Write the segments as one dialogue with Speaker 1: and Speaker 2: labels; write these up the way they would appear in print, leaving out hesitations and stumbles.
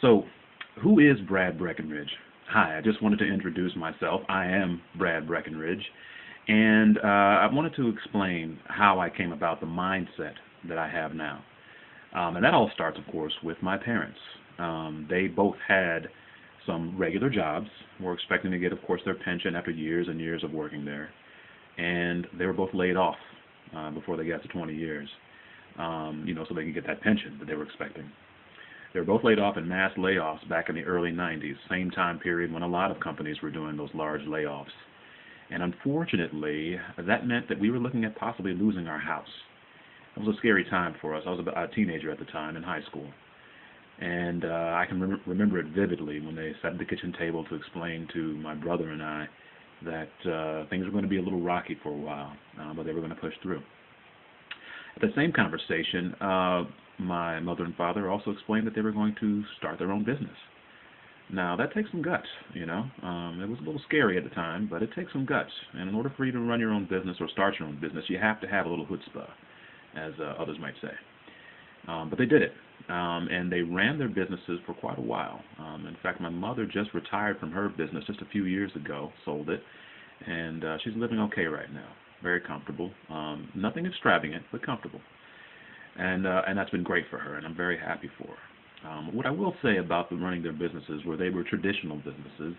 Speaker 1: So, who is Brad Breckenridge? Hi, I just wanted to introduce myself. I am Brad Breckenridge, and I wanted to explain how I came about the mindset that I have now. And that all starts, of course, with my parents. They both had some regular jobs, were expecting to get, of course, their pension after years and years of working there, and they were both laid off before they got to 20 years, so they could get that pension that they were expecting. They were both laid off in mass layoffs back in the early 90s, same time period when a lot of companies were doing those large layoffs. And unfortunately, that meant that we were looking at possibly losing our house. It was a scary time for us. I was about a teenager at the time in high school. And I can remember it vividly when they sat at the kitchen table to explain to my brother and I that things were going to be a little rocky for a while, but they were going to push through. At the same conversation, my mother and father also explained that they were going to start their own business. Now, that takes some guts, It was a little scary at the time, but it takes some guts. And in order for you to run your own business or start your own business, you have to have a little chutzpah, as others might say. But they did it, and they ran their businesses for quite a while. In fact, my mother just retired from her business just a few years ago, sold it, and she's living okay right now. Very comfortable. Nothing extravagant, but comfortable. And that's been great for her, and I'm very happy for her. What I will say about them running their businesses were they were traditional businesses,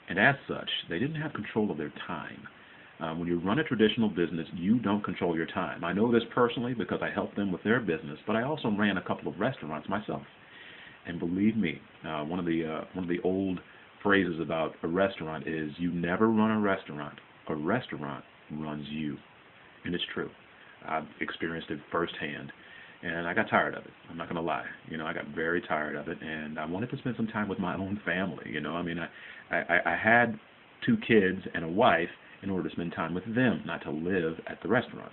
Speaker 1: and as such, they didn't have control of their time. When you run a traditional business, you don't control your time. I know this personally because I helped them with their business, but I also ran a couple of restaurants myself. And believe me, one of the old phrases about a restaurant is you never run a restaurant runs you. And it's true. I've experienced it firsthand. And I got tired of it. I'm not going to lie. I got very tired of it, and I wanted to spend some time with my own family. I had 2 kids and a wife in order to spend time with them, not to live at the restaurant.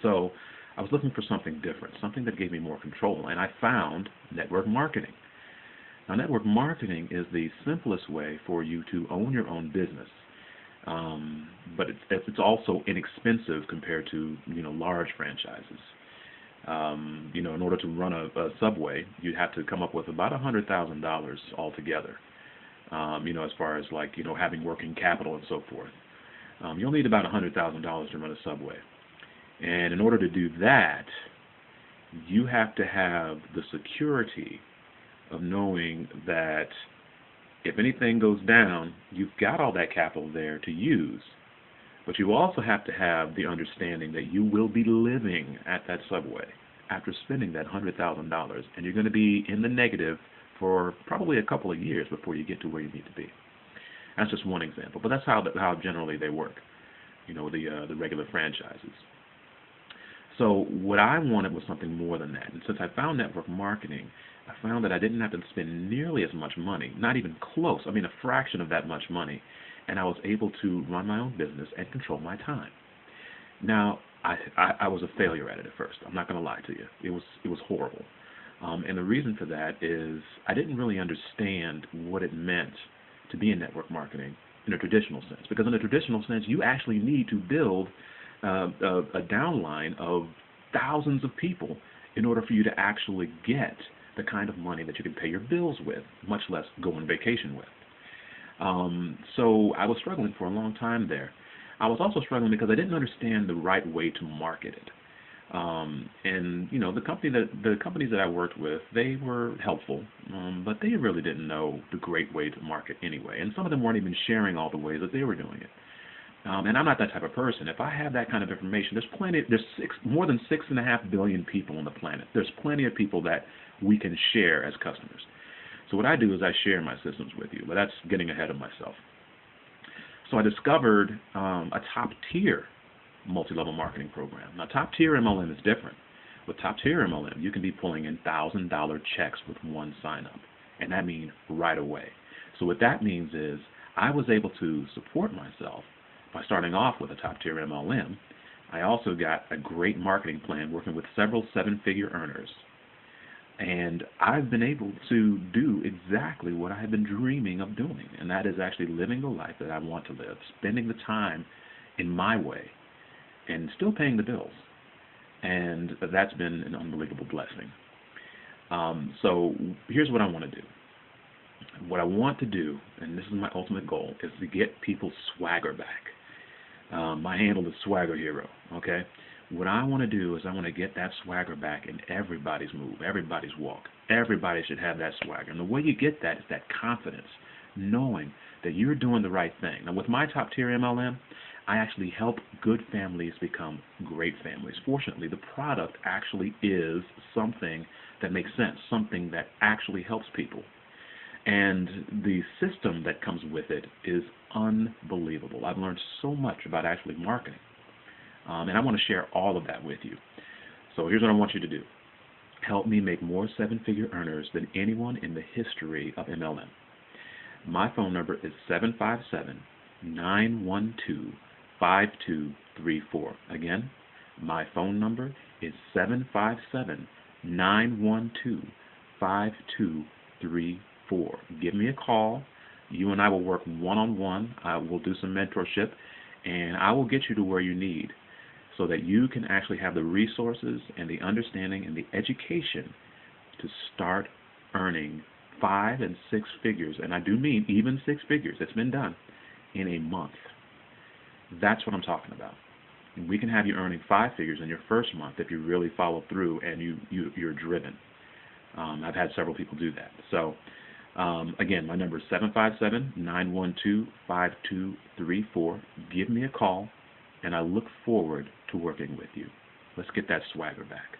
Speaker 1: So I was looking for something different, something that gave me more control, and I found network marketing. Now, network marketing is the simplest way for you to own your own business. But it's also inexpensive compared to large franchises. In order to run a Subway, you'd have to come up with about $100,000 altogether. As far as having working capital and so forth. You'll need about $100,000 to run a Subway. And in order to do that, you have to have the security of knowing that if anything goes down, you've got all that capital there to use. But you also have to have the understanding that you will be living at that Subway after spending that $100,000, and you're going to be in the negative for probably a couple of years before you get to where you need to be. That's just one example, but that's how generally they work, the regular franchises. So what I wanted was something more than that, and since I found network marketing, I found that I didn't have to spend nearly as much money, not even close, a fraction of that much money, and I was able to run my own business and control my time. Now, I was a failure at it at first. I'm not going to lie to you. It was horrible. And the reason for that is I didn't really understand what it meant to be in network marketing in a traditional sense. Because in a traditional sense, you actually need to build a downline of thousands of people in order for you to actually get the kind of money that you can pay your bills with, much less go on vacation with. So I was struggling for a long time there. I was also struggling because I didn't understand the right way to market it. And the companies that I worked with, they were helpful, but they really didn't know the great way to market anyway. And some of them weren't even sharing all the ways that they were doing it. And I'm not that type of person. If I have that kind of information, there's more than 6.5 billion people on the planet. There's plenty of people that we can share as customers. So what I do is I share my systems with you, but that's getting ahead of myself. So I discovered a top-tier multi-level marketing program. Now, top-tier MLM is different. With top-tier MLM, you can be pulling in $1,000 checks with one sign-up, and that means right away. So what that means is I was able to support myself by starting off with a top-tier MLM. I also got a great marketing plan working with several 7-figure earners. And I've been able to do exactly what I have been dreaming of doing, and that is actually living the life that I want to live, spending the time in my way, and still paying the bills. And that's been an unbelievable blessing. So here's what I want to do. What I want to do, and this is my ultimate goal, is to get people's swagger back. My handle is Swagger Hero, okay? What I want to do is I want to get that swagger back in everybody's move, everybody's walk. Everybody should have that swagger. And the way you get that is that confidence, knowing that you're doing the right thing. Now, with my top-tier MLM, I actually help good families become great families. Fortunately, the product actually is something that makes sense, something that actually helps people. And the system that comes with it is unbelievable. I've learned so much about actually marketing. And I want to share all of that with you. So here's what I want you to do. Help me make more seven-figure earners than anyone in the history of MLM. My phone number is 757-912-5234. Again, my phone number is 757-912-5234. Give me a call. You and I will work one-on-one. We'll do some mentorship, and I will get you to where you need so that you can actually have the resources and the understanding and the education to start earning 5 and 6 figures, and I do mean even 6 figures. It's been done in a month. That's what I'm talking about. And we can have you earning 5 figures in your first month if you really follow through and you're driven. I've had several people do that. So, again, my number is 757-912-5234. Give me a call, and I look forward to working with you. Let's get that swagger back.